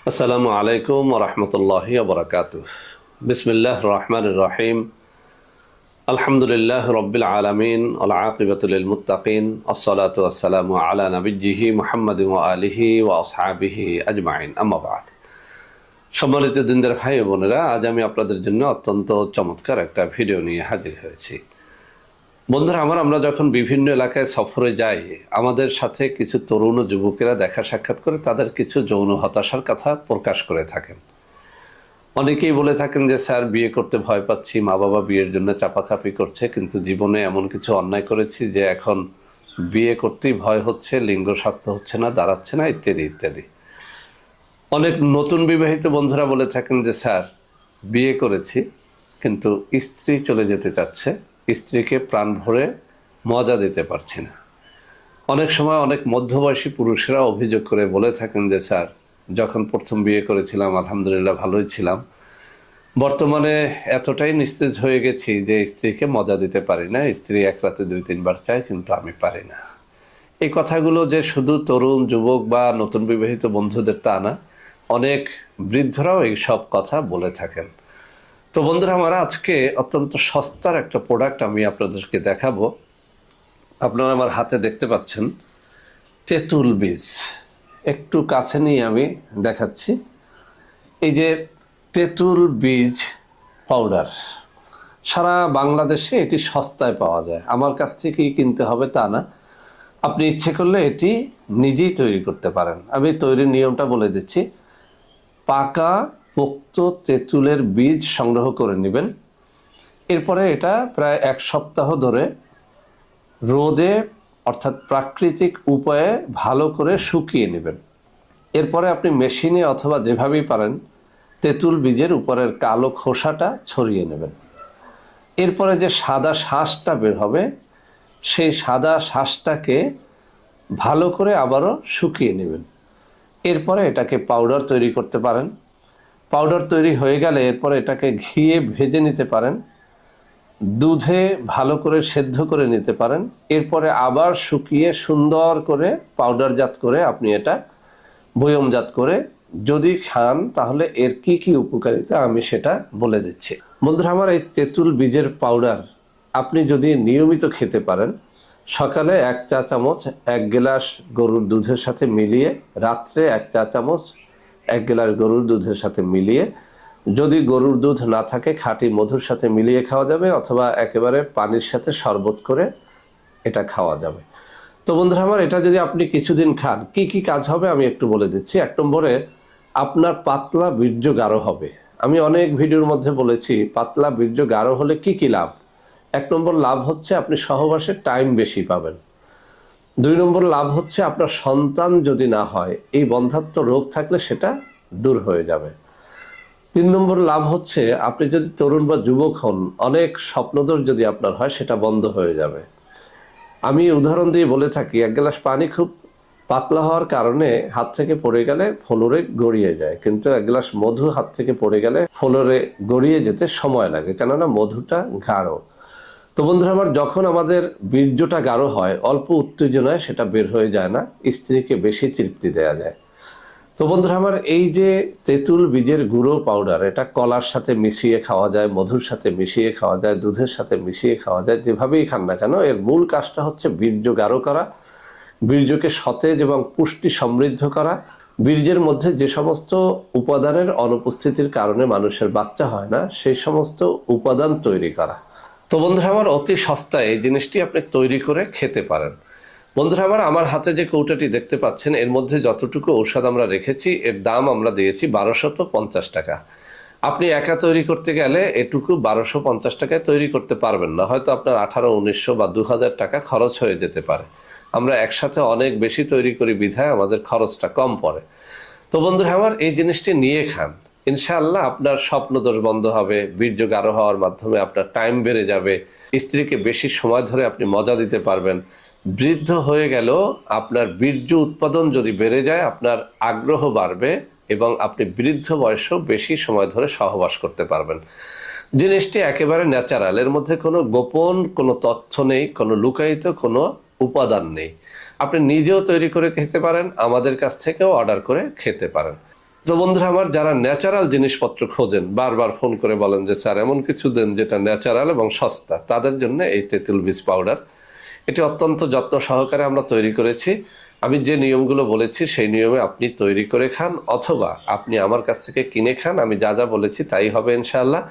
আসসালামু আলাইকুম রহমতুল্লাহি ওবরাকাতুহ। বিসমিল্লাহ রহমান রহিম। আলহামদুলিল্লাহ রব্বিল আলামিন ওয়াল আকিবাতু লিল মুত্তাকিন আসসালাতু ওয়াসসালামু আলা নবিয়্যিহি মুহাম্মাদিন ওয়া আলিহি ওয়া আসহাবিহি আজমাইন, আম্মা বাদ। সম্মানিত দিনদার ভাই ও বোনেরা, আজ আমি আপনাদের জন্য অত্যন্ত চমৎকার একটা ভিডিও নিয়ে হাজির হয়েছি। বন্ধুরা আমার, আমরা যখন বিভিন্ন এলাকায় সফরে যাই, আমাদের সাথে কিছু তরুণ ও যুবকেরা দেখা সাক্ষাৎ করে তাদের কিছু যৌন হতাশার কথা প্রকাশ করে থাকেন। অনেকেই বলে থাকেন যে স্যার, বিয়ে করতে ভয় পাচ্ছি, মা বাবা বিয়ের জন্য চাপাচাপি করছে, কিন্তু জীবনে এমন কিছু অন্যায় করেছি যে এখন বিয়ে করতেই ভয় হচ্ছে, লিঙ্গ স্বার্থ হচ্ছে না, দাঁড়াচ্ছে না, ইত্যাদি ইত্যাদি। অনেক নতুন বিবাহিত বন্ধুরা বলে থাকেন যে স্যার, বিয়ে করেছি কিন্তু স্ত্রী চলে যেতে চাচ্ছে, স্ত্রীকে প্রাণ ভরে মজা দিতে পারছি না। অনেক সময় অনেক মধ্যবয়সী পুরুষেরা অভিযোগ করে বলে থাকেন যে স্যার, যখন প্রথম বিয়ে করেছিলাম আলহামদুলিল্লাহ ভালোই ছিলাম, বর্তমানে এতটাই নিস্তেজ হয়ে গেছি যে স্ত্রীকে মজা দিতে পারি না, স্ত্রী এক রাতে 2-3 বার চায় কিন্তু আমি পারি না। এই কথাগুলো যে শুধু তরুণ যুবক বা নতুন বিবাহিত বন্ধুদের তা না, অনেক বৃদ্ধরাও এই সব কথা বলে থাকেন। তো বন্ধুরা আমার, আজকে অত্যন্ত সস্তার একটা প্রোডাক্ট আমি আপনাদেরকে দেখাবো। আপনারা আমার হাতে দেখতে পাচ্ছেন তেঁতুল বীজ। একটু কাছে নিয়ে আমি দেখাচ্ছি। এই যে তেঁতুল বীজ পাউডার, সারা বাংলাদেশে এটি সস্তায় পাওয়া যায়। আমার কাছ থেকেই কিনতে হবে তা না, আপনি ইচ্ছে করলে এটি নিজেই তৈরি করতে পারেন। আমি তৈরির নিয়মটা বলে দিচ্ছি। পাকা পোক্ত তেঁতুলের বীজ সংগ্রহ করে নেবেন। এরপরে এটা প্রায় 1 সপ্তাহ ধরে রোদে অর্থাৎ প্রাকৃতিক উপায়ে ভালো করে শুকিয়ে নেবেন। এরপরে আপনি মেশিনে অথবা যেভাবেই পারেন তেঁতুল বীজের উপরের কালো খোসাটা ছড়িয়ে নেবেন। এরপরে যে সাদা শাঁসটা বের হবে, সেই সাদা শাঁসটাকে ভালো করে আবারও শুকিয়ে নেবেন। এরপরে এটাকে পাউডার তৈরি করতে পারেন। পাউডার তৈরি হয়ে গেলে এরপরে এটাকে ঘিয়ে ভেজে নিতে পারেন, দুধে ভালো করে সেদ্ধ করে নিতে পারেন। এরপরে আবার শুকিয়ে সুন্দর করে পাউডারজাত করে আপনি এটা বয়মজাত করে যদি খান, তাহলে এর কি কি উপকারিতা আমি সেটা বলে দিচ্ছি। বন্ধুরা আমার, এই তেঁতুল বীজের পাউডার আপনি যদি নিয়মিত খেতে পারেন, সকালে 1 চা চামচ 1 গ্লাস গরুর দুধের সাথে মিলিয়ে, রাত্রে 1 চা চামচ 1 গ্লাস গরুর দুধের সাথে মিলিয়ে, যদি গরুর দুধ না থাকে খাঁটি মধুর সাথে মিলিয়ে খাওয়া যাবে, অথবা একেবারে পানির সাথে শরবত করে এটা খাওয়া যাবে। তো বন্ধুরা আমার, এটা যদি আপনি কিছুদিন খান, কি কি কাজ হবে আমি একটু বলে দিচ্ছি। 1 নম্বরে আপনার পাতলা বীর্য গাঢ় হবে। আমি অনেক ভিডিওর মধ্যে বলেছি পাতলা বীর্য গাঢ় হলে কি কি লাভ। 1 নম্বর লাভ হচ্ছে আপনি সহবাসের টাইম বেশি পাবেন। 2 নম্বর লাভ হচ্ছে আপনার সন্তান যদি না হয়, এই বন্ধ্যাত্ব রোগ থাকলে সেটা দূর হয়ে যাবে। 3 নম্বর লাভ হচ্ছে আপনি যদি তরুণ বা যুবক হন, অনেক স্বপ্নদোষ যদি আপনার হয় সেটা বন্ধ হয়ে যাবে। আমি উদাহরণ দিয়ে বলে থাকি, 1 গ্লাস পানি খুব পাতলা হওয়ার কারণে হাত থেকে পড়ে গেলে ফ্লোরে গড়িয়ে যায়, কিন্তু 1 গ্লাস মধু হাত থেকে পড়ে গেলে ফ্লোরে গড়িয়ে যেতে সময় লাগে, কেননা মধুটা গাঢ়। তো বন্ধুরা আমার, যখন আমাদের বীর্যটা গাঢ় হয়, অল্প উত্তেজনায় সেটা বের হয়ে যায় না, স্ত্রীকে বেশি তৃপ্তি দেওয়া যায়। তো বন্ধুরা আমার, এই যে তেঁতুল বীজের গুঁড়ো পাউডার, এটা কলার সাথে মিশিয়ে খাওয়া যায়, মধুর সাথে মিশিয়ে খাওয়া যায়, দুধের সাথে মিশিয়ে খাওয়া যায়, যেভাবেই খান না কেন, এর মূল কাজটা হচ্ছে বীর্য গাঢ় করা, বীর্যকে সতেজ এবং পুষ্টি সমৃদ্ধ করা, বীর্যের মধ্যে যে সমস্ত উপাদানের অনুপস্থিতির কারণে মানুষের বাচ্চা হয় না, সেই সমস্ত উপাদান তৈরি করা। তো বন্ধুরা আমার, অতি সস্তায় এই জিনিসটি আপনি তৈরি করে খেতে পারেন। বন্ধুরা আমার হাতে যে কৌটাটি দেখতে পাচ্ছেন, এর মধ্যে যতটুকু ঔষধ আমরা রেখেছি, এর দাম আমরা দিয়েছি 1250 টাকা। আপনি একা তৈরি করতে গেলে এটুকু 1250 টাকায় তৈরি করতে পারবেন না, হয়তো আপনার 1800-1900 বা 2000 টাকা খরচ হয়ে যেতে পারে। আমরা একসাথে অনেক বেশি তৈরি করি বিধায় আমাদের খরচটা কম পড়ে। তো বন্ধুরা আমার, এই জিনিসটি নিয়ে খান, ইনশাআল্লাহ আপনার স্বপ্নদোষ বন্ধ হবে, বীর্য গাঢ় হওয়ার মাধ্যমে আপনার টাইম বেড়ে যাবে, স্ত্রীকে বেশি সময় ধরে আপনি মজা দিতে পারবেন। বৃদ্ধ হয়ে গেল আপনার বীর্য উৎপাদন যদি বেড়ে যায়, আপনার আগ্রহ বাড়বে এবং আপনি বৃদ্ধ বয়সেও বেশি সময় ধরে সহবাস করতে পারবেন। জিনিসটি একেবারে ন্যাচারাল, এর মধ্যে কোনো গোপন কোনো তথ্য নেই, কোনো লুকায়িত কোনো উপাদান নেই। আপনি নিজেও তৈরি করে খেতে পারেন, আমাদের কাছ থেকেও অর্ডার করে খেতে পারেন। তো বন্ধুরা আমার, যারা ন্যাচারাল জিনিসপত্র খোঁজেন, বারবার ফোন করে বলেন যে স্যার এমন কিছু দেন যেটা ন্যাচারাল এবং সস্তা, তাদের জন্য এই তেঁতুল বীজ পাউডার, এটি অত্যন্ত যত্ন সহকারে আমরা তৈরি করেছি। আমি যে নিয়মগুলো বলেছি সেই নিয়মে আপনি তৈরি করে খান, অথবা আপনি আমার কাছ থেকে কিনে খান। আমি যা যা বলেছি তাই হবে ইনশাআল্লাহ।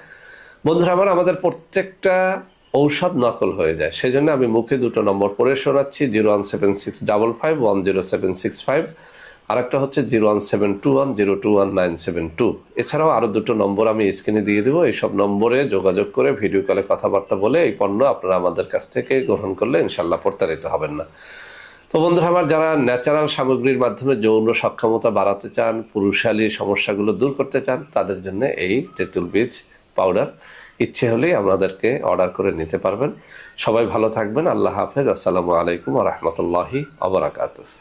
বন্ধুরা আমার, আমাদের প্রত্যেকটা ঔষধ নকল হয়ে যায়, সেজন্য আমি মুখে দুটো নম্বর পড়ে শোনাচ্ছি: 01765510765, আর একটা হচ্ছে 01721021972। এছাড়াও আরও দুটো নম্বর আমি স্ক্রিনে দিয়ে দেবো। এইসব নম্বরে যোগাযোগ করে ভিডিও কলে কথাবার্তা বলে এই পণ্য আপনারা আমাদের কাছ থেকে গ্রহণ করলে ইনশাল্লাহ প্রতারিত হবেন না। তো বন্ধুরা আমার, যারা ন্যাচারাল সামগ্রীর মাধ্যমে যৌন সক্ষমতা বাড়াতে চান, পুরুষালী সমস্যাগুলো দূর করতে চান, তাদের জন্য এই তেঁতুল বীজ পাউডার ইচ্ছে হলেই আমাদেরকে অর্ডার করে নিতে পারবেন। সবাই ভালো থাকবেন। আল্লাহ হাফেজ। আসসালামু আলাইকুম ওয়া রাহমাতুল্লাহি ওয়া বারাকাতুহু।